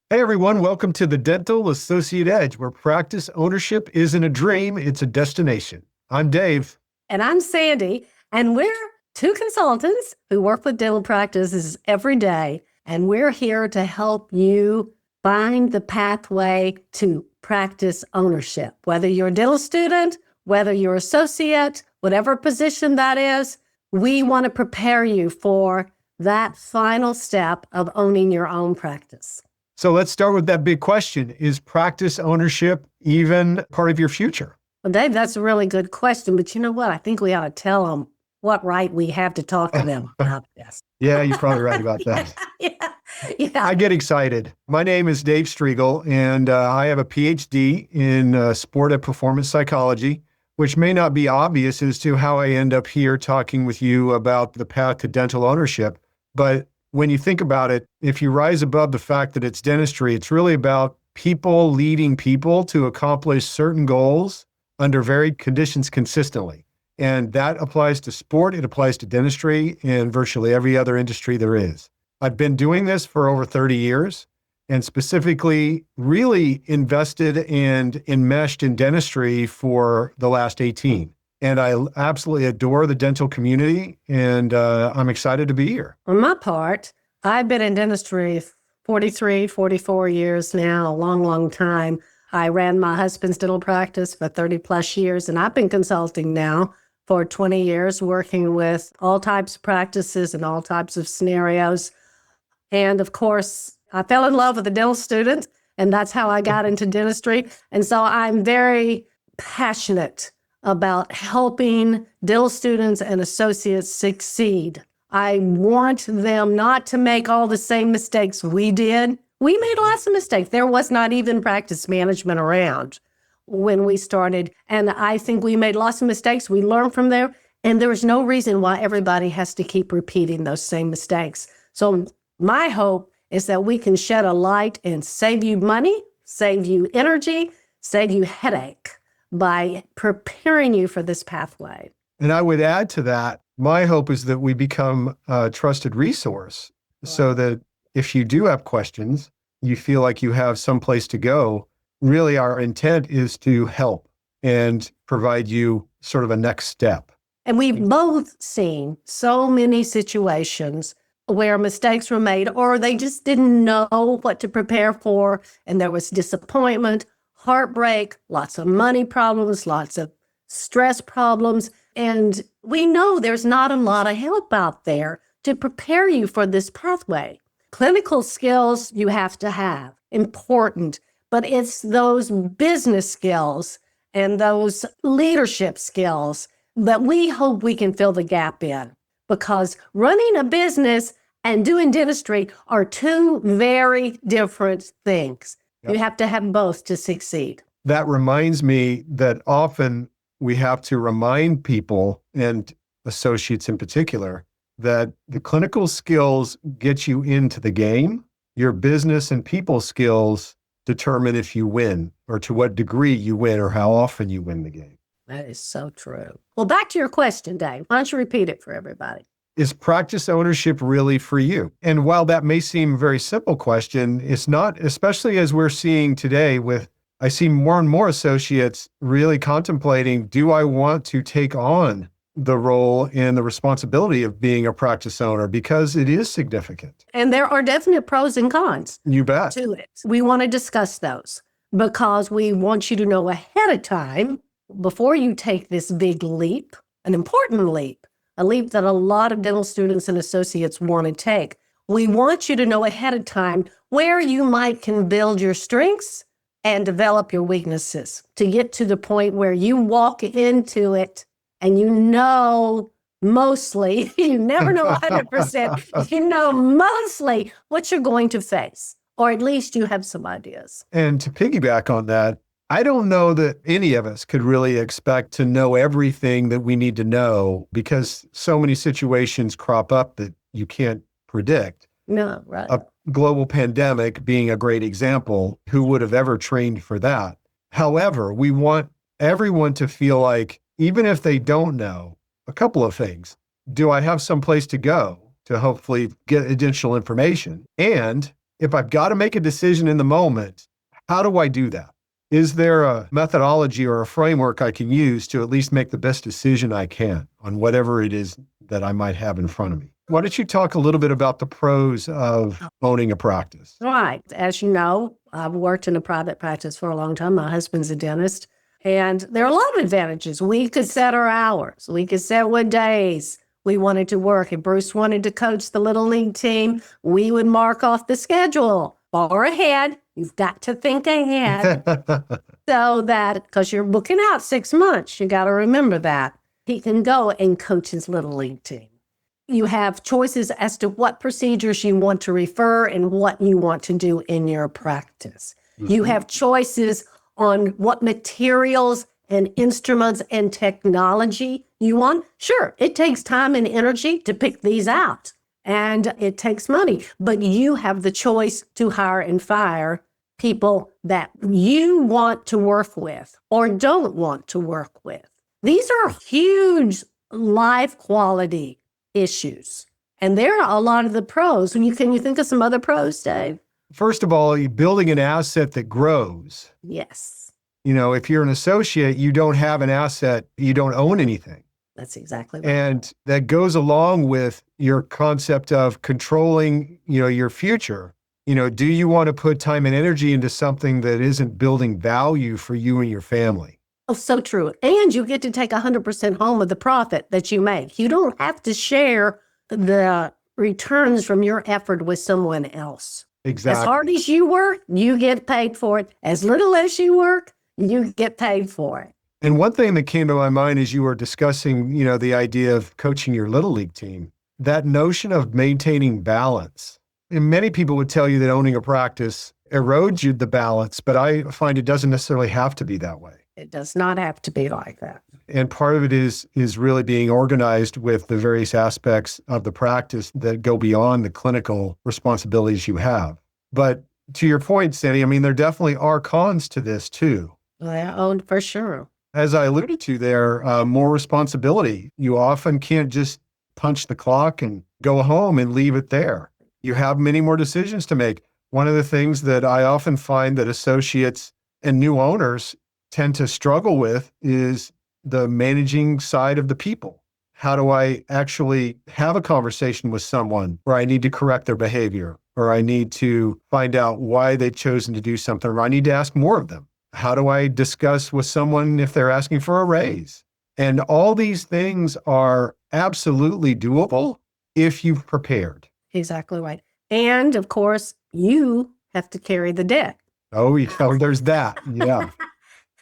Hey everyone, welcome to the Dental Associate Edge, where practice ownership isn't a dream, it's a destination. I'm Dave. And I'm Sandy, and we're two consultants who work with dental practices every day, and we're here to help you find the pathway to practice ownership. Whether you're a dental student, whether you're associate, whatever position that is, we want to prepare you for that final step of owning your own practice. So let's start with that big question. Is practice ownership even part of your future? Well, Dave, that's a really good question, but you know what? I think we ought to tell them what right we have to talk to them about this. Yeah, you're probably right about that. Yeah. I get excited. My name is Dave Striegel, and I have a PhD in sport and performance psychology, which may not be obvious as to how I end up here talking with you about the path to dental ownership. But when you think about it, if you rise above the fact that it's dentistry, it's really about people leading people to accomplish certain goals under varied conditions consistently. And that applies to sport, it applies to dentistry, and virtually every other industry there is. I've been doing this for over 30 years, and specifically really invested and enmeshed in dentistry for the last 18. And I absolutely adore the dental community, and I'm excited to be here. On my part, I've been in dentistry 43, 44 years now, a long, long time. I ran my husband's dental practice for 30 plus years, and I've been consulting now for 20 years, working with all types of practices and all types of scenarios. And of course, I fell in love with a dental student, and that's how I got into dentistry. And so I'm very passionate about helping dental students and associates succeed. I want them not to make all the same mistakes we did. We made lots of mistakes. There was not even practice management around when we started. And I think we made lots of mistakes. We learned from there. And there is no reason why everybody has to keep repeating those same mistakes. So my hope is that we can shed a light and save you money, save you energy, save you headache by preparing you for this pathway. And I would add to that, my hope is that we become a trusted resource so that if you do have questions, you feel like you have some place to go. Really, our intent is to help and provide you sort of a next step. And we've both seen so many situations where mistakes were made or they just didn't know what to prepare for. And there was disappointment, heartbreak, lots of money problems, lots of stress problems. And we know there's not a lot of help out there to prepare you for this pathway. Clinical skills you have to have, important, but it's those business skills and those leadership skills that we hope we can fill the gap in. Because running a business and doing dentistry are two very different things. Yep. You have to have both to succeed. That reminds me that often we have to remind people, and associates in particular, that the clinical skills get you into the game. Your business and people skills determine if you win, or to what degree you win, or how often you win the game. That is so true. Well, back to your question, Dave. Why don't you repeat it for everybody? Is practice ownership really for you? And while that may seem a very simple question, it's not, especially as we're seeing today I see more and more associates really contemplating, do I want to take on the role and the responsibility of being a practice owner? Because it is significant. And there are definite pros and cons. You bet. To it. We want to discuss those because we want you to know ahead of time, before you take this big leap, an important leap, a leap that a lot of dental students and associates want to take. We want you to know ahead of time where you might can build your strengths and develop your weaknesses to get to the point where you walk into it and you know mostly, you never know 100%, you know mostly what you're going to face, or at least you have some ideas. And to piggyback on that, I don't know that any of us could really expect to know everything that we need to know because so many situations crop up that you can't predict. No, right. A global pandemic being a great example. Who would have ever trained for that? However, we want everyone to feel like, even if they don't know, a couple of things. Do I have some place to go to hopefully get additional information? And if I've got to make a decision in the moment, how do I do that? Is there a methodology or a framework I can use to at least make the best decision I can on whatever it is that I might have in front of me? Why don't you talk a little bit about the pros of owning a practice? Right. As you know, I've worked in a private practice for a long time. My husband's a dentist, and there are a lot of advantages. We could set our hours. We could set what days we wanted to work. If Bruce wanted to coach the little league team, we would mark off the schedule far ahead. You've got to think ahead so that, because you're booking out 6 months, you got to remember that. He can go and coach his little league team. You have choices as to what procedures you want to refer and what you want to do in your practice. Mm-hmm. You have choices on what materials and instruments and technology you want. Sure, it takes time and energy to pick these out, and it takes money, but you have the choice to hire and fire people that you want to work with or don't want to work with. These are huge life quality issues. And there are a lot of the pros. Can you think of some other pros, Dave? First of all, you're building an asset that grows. Yes. If you're an associate, you don't have an asset, you don't own anything. That's exactly right. And that goes along with your concept of controlling, your future. Do you want to put time and energy into something that isn't building value for you and your family? Oh, so true. And you get to take 100% home of the profit that you make. You don't have to share the returns from your effort with someone else. Exactly. As hard as you work, you get paid for it. As little as you work, you get paid for it. And one thing that came to my mind as you were discussing, the idea of coaching your little league team, that notion of maintaining balance. And many people would tell you that owning a practice erodes you the balance, but I find it doesn't necessarily have to be that way. It does not have to be like that. And part of it is really being organized with the various aspects of the practice that go beyond the clinical responsibilities you have. But to your point, Sandy, there definitely are cons to this too. Oh, for sure. As I alluded to there, more responsibility. You often can't just punch the clock and go home and leave it there. You have many more decisions to make. One of the things that I often find that associates and new owners tend to struggle with is the managing side of the people. How do I actually have a conversation with someone where I need to correct their behavior, or I need to find out why they've chosen to do something, or I need to ask more of them? How do I discuss with someone if they're asking for a raise? And all these things are absolutely doable if you've prepared. Exactly right. And of course, you have to carry the debt. Oh, there's that. Yeah.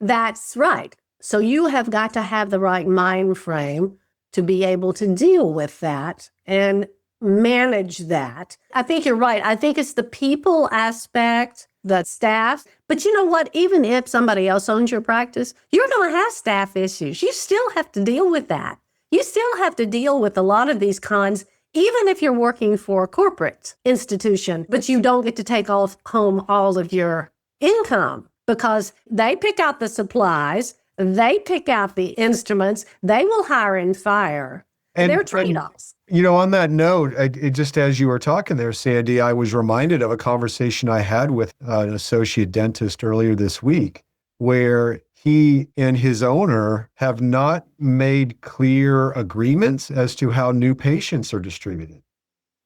That's right. So you have got to have the right mind frame to be able to deal with that and manage that. I think you're right. I think it's the people aspect, the staff. But you know what? Even if somebody else owns your practice, you're going to have staff issues. You still have to deal with that. You still have to deal with a lot of these cons, even if you're working for a corporate institution, but you don't get to take home all of your income because they pick out the supplies, they pick out the instruments, they will hire and fire. And they're trade-offs. On that note, just as you were talking there, Sandy, I was reminded of a conversation I had with an associate dentist earlier this week, where he and his owner have not made clear agreements as to how new patients are distributed.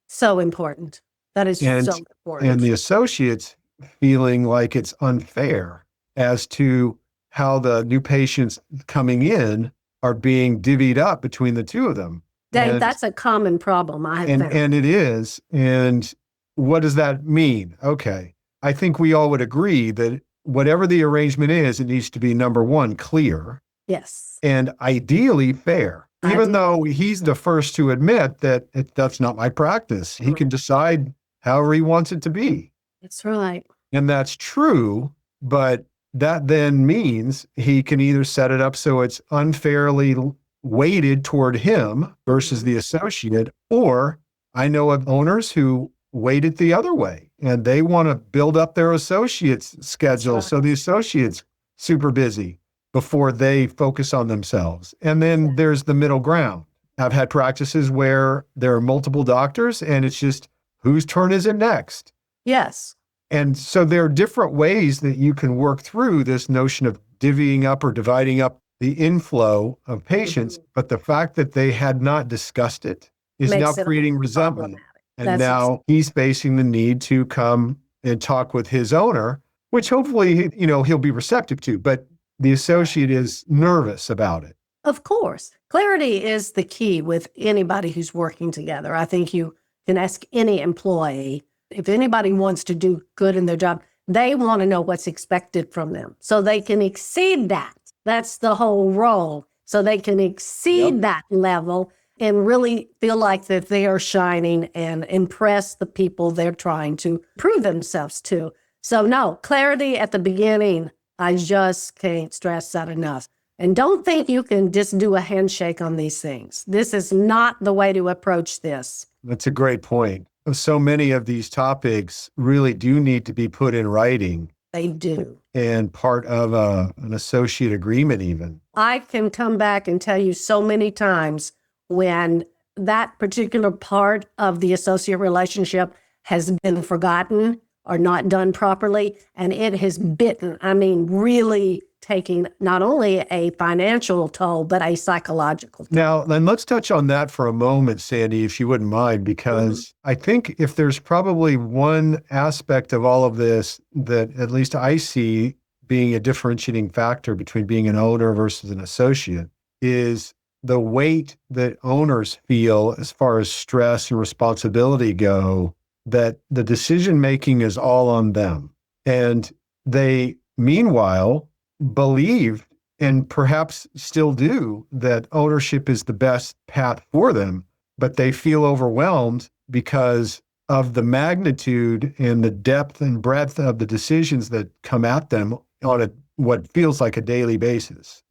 So important. That is so important. And the associates feeling like it's unfair as to how the new patients coming in are being divvied up between the two of them. Dave, that's a common problem I have found. And it is. And what does that mean? Okay. I think we all would agree that whatever the arrangement is, it needs to be, number one, clear. Yes. And ideally fair. Even though he's the first to admit that that's not my practice. He can decide however he wants it to be. That's right. And that's true, but that then means he can either set it up so it's unfairly weighted toward him versus the associate, or I know of owners who weight it the other way and they want to build up their associates' schedule. Right. So the associate's super busy before they focus on themselves. And then there's the middle ground. I've had practices where there are multiple doctors and it's just whose turn is it next? Yes. And so there are different ways that you can work through this notion of divvying up or dividing up the inflow of patients. But the fact that they had not discussed it is now Makes it creating resentment. problematic. And That's now he's facing the need to come and talk with his owner, which hopefully, he'll be receptive to. But the associate is nervous about it. Of course. Clarity is the key with anybody who's working together. I think you can ask any employee, if anybody wants to do good in their job, they want to know what's expected from them so they can exceed that. That's the whole role. So they can exceed that level and really feel like that they are shining and impress the people they're trying to prove themselves to. So no, clarity at the beginning, I just can't stress that enough. And don't think you can just do a handshake on these things. This is not the way to approach this. That's a great point. So many of these topics really do need to be put in writing. They do. And part of an associate agreement even. I can come back and tell you so many times when that particular part of the associate relationship has been forgotten or not done properly, and it has really taking not only a financial toll, but a psychological toll. Now, then let's touch on that for a moment, Sandy, if you wouldn't mind, because I think if there's probably one aspect of all of this that at least I see being a differentiating factor between being an owner versus an associate is the weight that owners feel as far as stress and responsibility go, that the decision-making is all on them. And they, meanwhile, believe and perhaps still do that ownership is the best path for them, but they feel overwhelmed because of the magnitude and the depth and breadth of the decisions that come at them on what feels like a daily basis.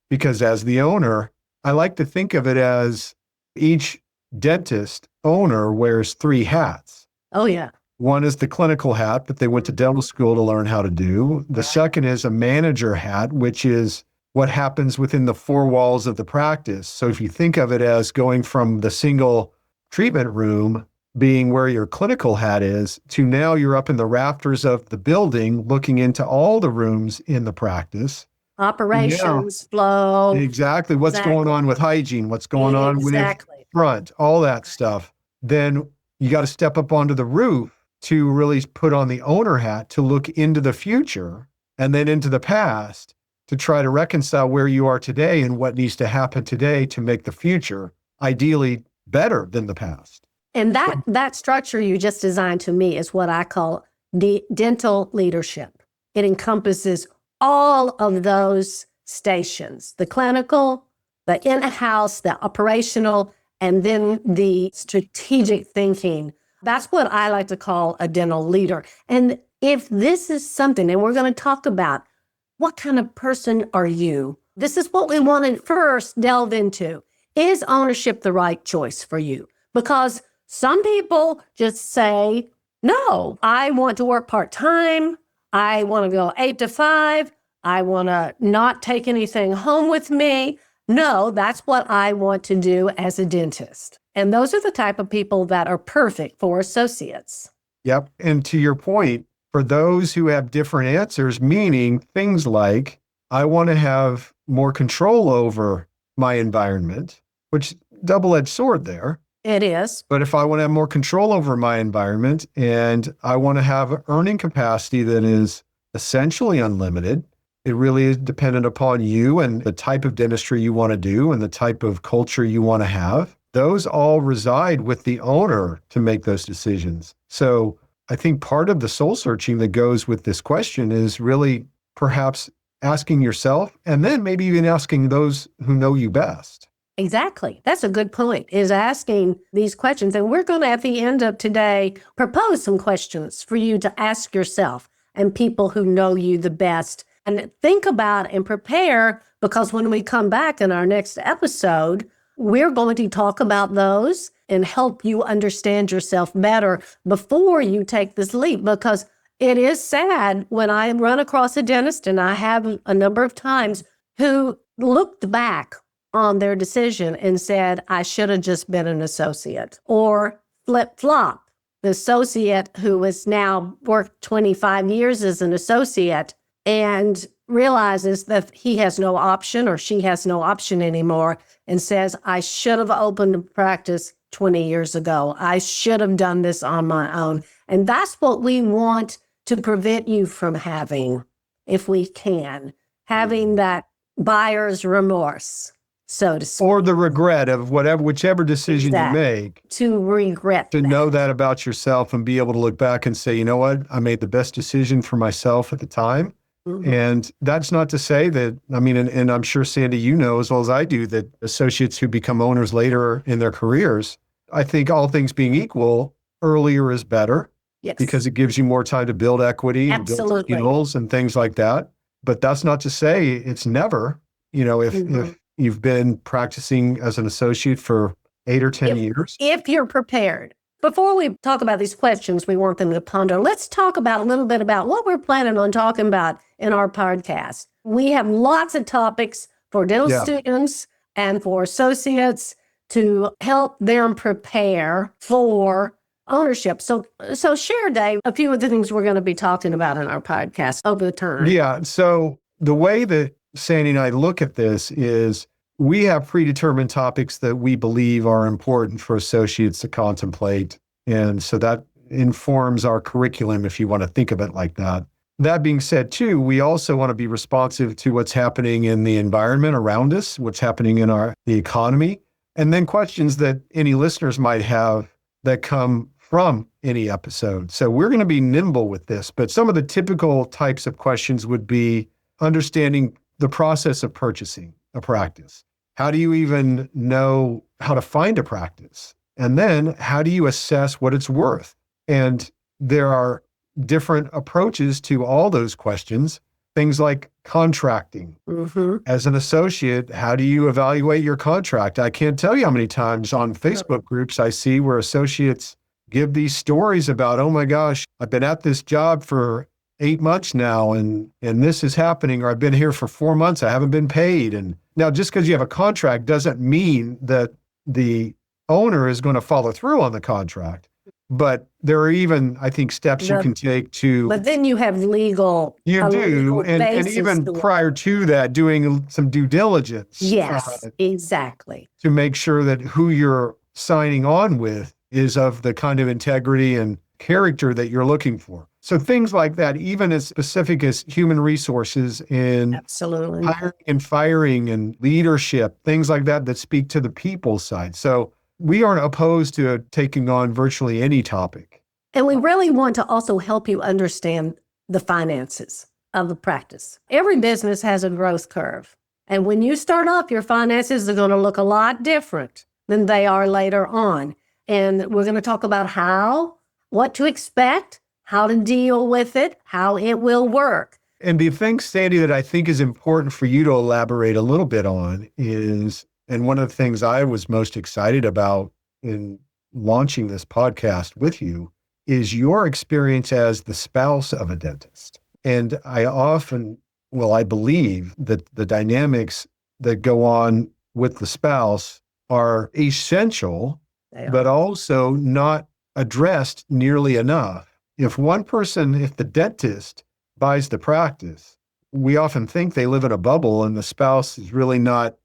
Because as the owner, I like to think of it as each dentist owner wears 3 hats. Oh, yeah. One is the clinical hat that they went to dental school to learn how to do. The second is a manager hat, which is what happens within the 4 walls of the practice. So if you think of it as going from the single treatment room being where your clinical hat is, to now you're up in the rafters of the building looking into all the rooms in the practice. Operations, flow. Exactly. What's going on with hygiene? What's going on with front? All that stuff. Then you got to step up onto the roof to really put on the owner hat to look into the future and then into the past to try to reconcile where you are today and what needs to happen today to make the future ideally better than the past. And that structure you just designed to me is what I call the dental leadership. It encompasses all of those stations, the clinical, the in-house, the operational, and then the strategic thinking. That's what I like to call a dental leader. And if this is something, and we're going to talk about what kind of person are you? This is what we want to first delve into. Is ownership the right choice for you? Because some people just say, no, I want to work part-time. I want to go 8 to 5. I want to not take anything home with me. No, that's what I want to do as a dentist. And those are the type of people that are perfect for associates. Yep. And to your point, for those who have different answers, meaning things like, I want to have more control over my environment, which double-edged sword there. It is. But if I want to have more control over my environment and I want to have earning capacity that is essentially unlimited, it really is dependent upon you and the type of dentistry you want to do and the type of culture you want to have. Those all reside with the owner to make those decisions. So I think part of the soul searching that goes with this question is really perhaps asking yourself and then maybe even asking those who know you best. Exactly. That's a good point, is asking these questions. And we're going to, at the end of today, propose some questions for you to ask yourself and people who know you the best. And think about and prepare, because when we come back in our next episode, we're going to talk about those and help you understand yourself better before you take this leap. Because it is sad when I run across a dentist, and I have a number of times, who looked back on their decision and said, I should have just been an associate, or flip-flop. the associate who has now worked 25 years as an associate and realizes that he has no option or she has no option anymore and says, I should have opened a practice 20 years ago. I should have done this on my own. And that's what we want to prevent you from having, if we can, having that buyer's remorse, so to speak. Or the regret of whichever decision you make. To regret to know that about yourself and be able to look back and say, you know what, I made the best decision for myself at the time. Mm-hmm. And that's not to say that, I mean, and I'm sure, Sandy, you know as well as I do, that associates who become owners later in their careers, I think all things being equal, earlier is better. Yes. Because it gives you more time to build equity and build skills and things like that. But that's not to say it's never, if you've been practicing as an associate for 8 or 10 years. If you're prepared. Before we talk about these questions we want them to ponder, let's talk about a little bit about what we're planning on talking about in our podcast. We have lots of topics for dental students and for associates to help them prepare for ownership. So share, Dave, a few of the things we're going to be talking about in our podcast over the time. Yeah. So the way that Sandy and I look at this is we have predetermined topics that we believe are important for associates to contemplate. And so that informs our curriculum, if you want to think of it like that. That being said, too, we also want to be responsive to what's happening in the environment around us, what's happening in the economy, and then questions that any listeners might have that come from any episode. So we're going to be nimble with this, but some of the typical types of questions would be understanding the process of purchasing a practice. How do you even know how to find a practice? And then how do you assess what it's worth? And there are different approaches to all those questions. Things like contracting. Mm-hmm. As an associate, how do you evaluate your contract? I can't tell you how many times on Facebook groups I see where associates give these stories about, oh my gosh, I've been at this job for 8 months now and this is happening, or I've been here for 4 months, I haven't been paid. And now just because you have a contract doesn't mean that the owner is going to follow through on the contract. But there are even, I think, steps you can take to... But then you have legal... You do, and even prior to that, doing some due diligence. Yes, exactly. To make sure that who you're signing on with is of the kind of integrity and character that you're looking for. So things like that, even as specific as human resources and absolutely hiring and firing and leadership, things like that speak to the people side. So we aren't opposed to taking on virtually any topic. And we really want to also help you understand the finances of the practice. Every business has a growth curve. And when you start off, your finances are going to look a lot different than they are later on. And we're going to talk about what to expect, how to deal with it, how it will work. And the thing, Sandy, that I think is important for you to elaborate a little bit on is, and one of the things I was most excited about in launching this podcast with you, is your experience as the spouse of a dentist. And I believe that the dynamics that go on with the spouse are essential, but also not addressed nearly enough. If the dentist buys the practice, we often think they live in a bubble and the spouse is really not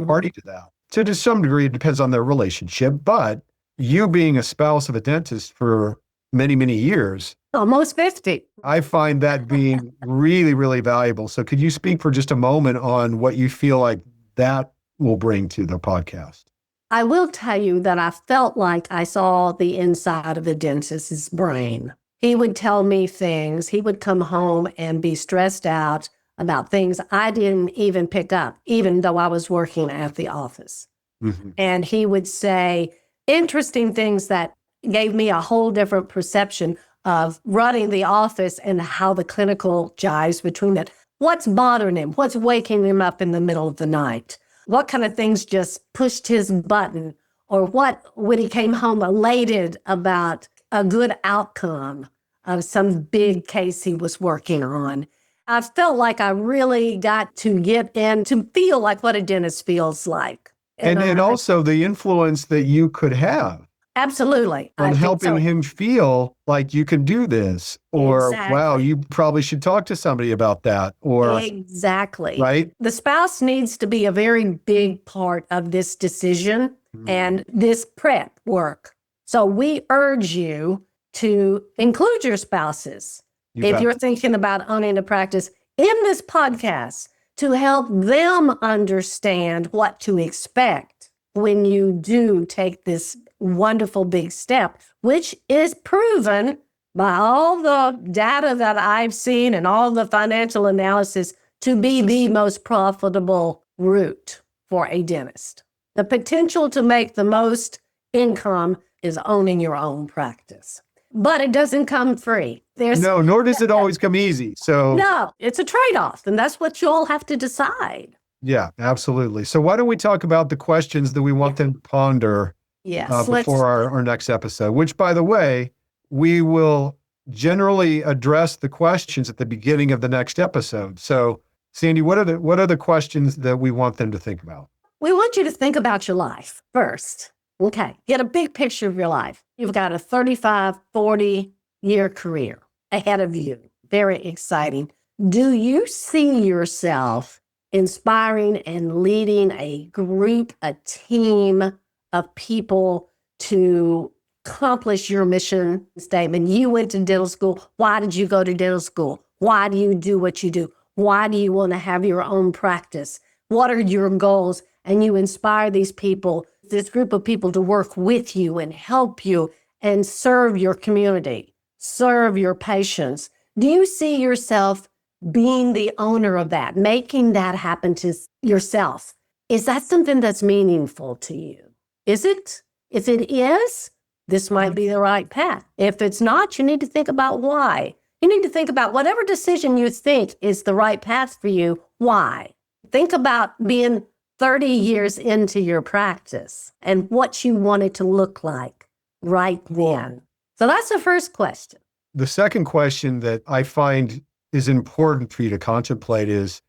party to that. So to some degree, it depends on their relationship, but you being a spouse of a dentist for many, many years. Almost 50. I find that being really, really valuable. So could you speak for just a moment on what you feel like that will bring to the podcast? I will tell you that I felt like I saw the inside of a dentist's brain. He would tell me things. He would come home and be stressed out about things I didn't even pick up, even though I was working at the office. Mm-hmm. And he would say interesting things that gave me a whole different perception of running the office and how the clinical jives between it. What's bothering him? What's waking him up in the middle of the night? What kind of things just pushed his button? Or what, when he came home elated about a good outcome of some big case he was working on. I felt like I really got to get in to feel like what a dentist feels like. And also the influence that you could have. Absolutely. I and think helping so. him feel like you can do this, or wow, Exactly. you probably should talk to somebody about that, or Exactly. right. The spouse needs to be a very big part of this decision and this prep work. So we urge you to include your spouses You if bet. you're thinking about owning a practice in this podcast to help them understand what to expect when you do take this wonderful big step, which is proven by all the data that I've seen and all the financial analysis to be the most profitable route for a dentist. The potential to make the most income is owning your own practice. But it doesn't come free. No, nor does it always come easy. So No, it's a trade-off, and that's what you all have to decide. yeah, absolutely. So why don't we talk about the questions that we want them to ponder Yes, before our next episode, which, by the way, we will generally address the questions at the beginning of the next episode. So, Sandy, what are the questions that we want them to think about? we want you to think about your life first. Okay, get a big picture of your life. You've got a 35, 40-year career ahead of you. Very exciting. Do you see yourself inspiring and leading a group, a team of people to accomplish your mission statement? You went to dental school. Why did you go to dental school? Why do you do what you do? Why do you want to have your own practice? What are your goals? And you inspire these people, this group of people, to work with you and help you and serve your community, serve your patients. Do you see yourself being the owner of that, making that happen to yourself? Is that something that's meaningful to you? Is it? If it is, this might be the right path. If it's not, you need to think about why. You need to think about whatever decision you think is the right path for you, why? Think about being 30 years into your practice and what you want it to look like right then. So that's the first question. The second question that I find is important for you to contemplate is,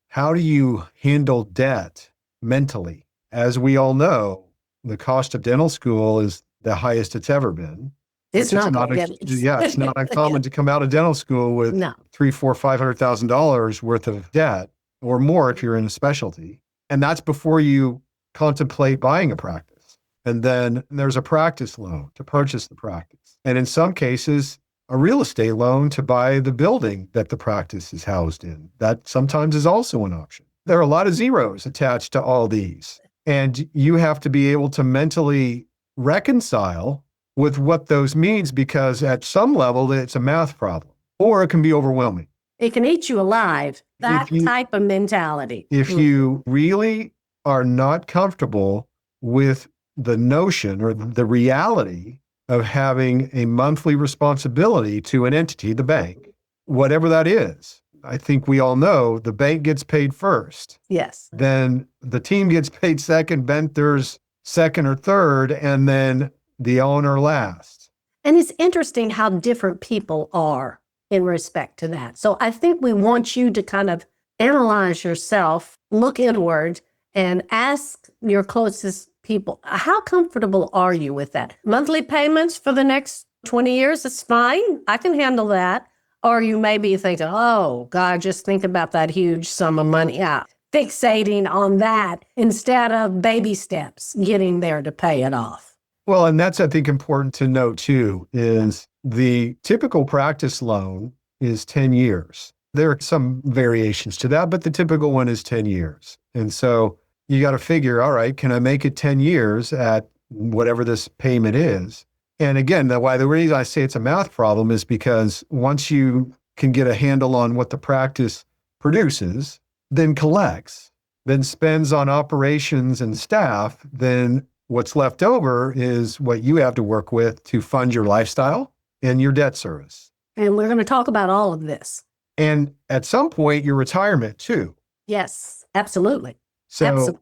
how do you handle debt mentally? As we all know, the cost of dental school is the highest it's ever been. It's not going to get it's not uncommon to come out of dental school with No. $300,000, $500,000 worth of debt or more if you're in a specialty. And that's before you contemplate buying a practice. And then there's a practice loan to purchase the practice. And in some cases, a real estate loan to buy the building that the practice is housed in. That sometimes is also an option. There are a lot of zeros attached to all these. And you have to be able to mentally reconcile with what those means, because at some level, it's a math problem, or it can be overwhelming. It can eat you alive, that type of mentality. If you really are not comfortable with the notion or the reality of having a monthly responsibility to an entity, the bank, whatever that is, I think we all know the bank gets paid first. Yes. Then the team gets paid second, Benthers second or third, and then the owner last. And it's interesting how different people are in respect to that. So I think we want you to kind of analyze yourself, look inward, and ask your closest people, how comfortable are you with that? Monthly payments for the next 20 years is fine. I can handle that. Or you may be thinking, oh, God, just think about that huge sum of money. Yeah, fixating on that instead of baby steps, getting there to pay it off. Well, and that's, I think, important to note too, is the typical practice loan is 10 years. There are some variations to that, but the typical one is 10 years. And so you got to figure, all right, can I make it 10 years at whatever this payment is? And again, the reason I say it's a math problem is because once you can get a handle on what the practice produces, then collects, then spends on operations and staff, then what's left over is what you have to work with to fund your lifestyle and your debt service. And we're going to talk about all of this. And at some point, your retirement too. Yes, absolutely. So Absolutely.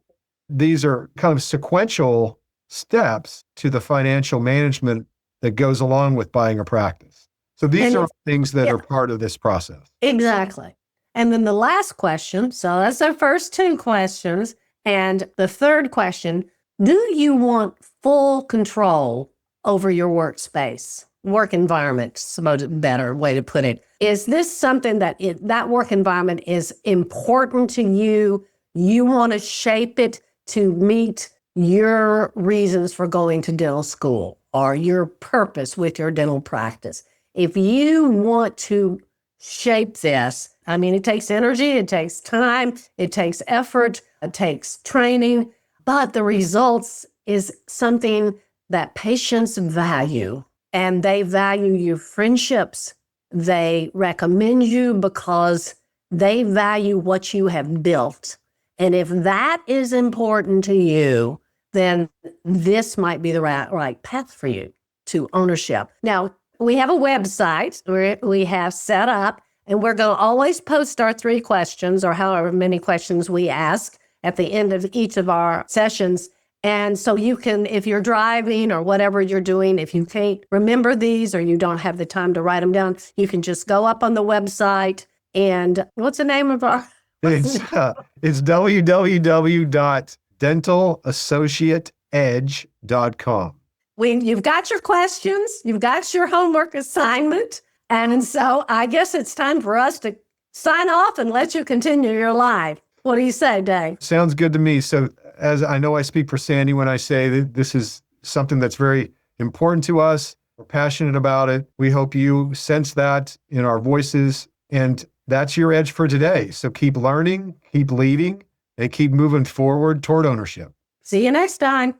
These are kind of sequential steps to the financial management that goes along with buying a practice. So these are things that are part of this process. Exactly. And then the last question, so that's our first two questions. And the third question, do you want full control over your workspace, work environment, is a better way to put it. Is this something that that work environment is important to you? You want to shape it to meet your reasons for going to dental school or your purpose with your dental practice. If you want to shape this, I mean, it takes energy, it takes time, it takes effort, it takes training, but the results is something that patients value, and they value your friendships. They recommend you because they value what you have built. And if that is important to you, then this might be the right path for you to ownership. Now, we have a website where we have set up, and we're going to always post our 3 questions or however many questions we ask at the end of each of our sessions. And so you can, if you're driving or whatever you're doing, if you can't remember these or you don't have the time to write them down, you can just go up on the website. And what's the name of our? It's www.dentalassociateedge.com. You've got your questions, you've got your homework assignment. And so I guess it's time for us to sign off and let you continue your life. What do you say, Dave? Sounds good to me. So as I know I speak for Sandy when I say that this is something that's very important to us. We're passionate about it. We hope you sense that in our voices. And that's your edge for today. So keep learning, keep leading, and keep moving forward toward ownership. See you next time.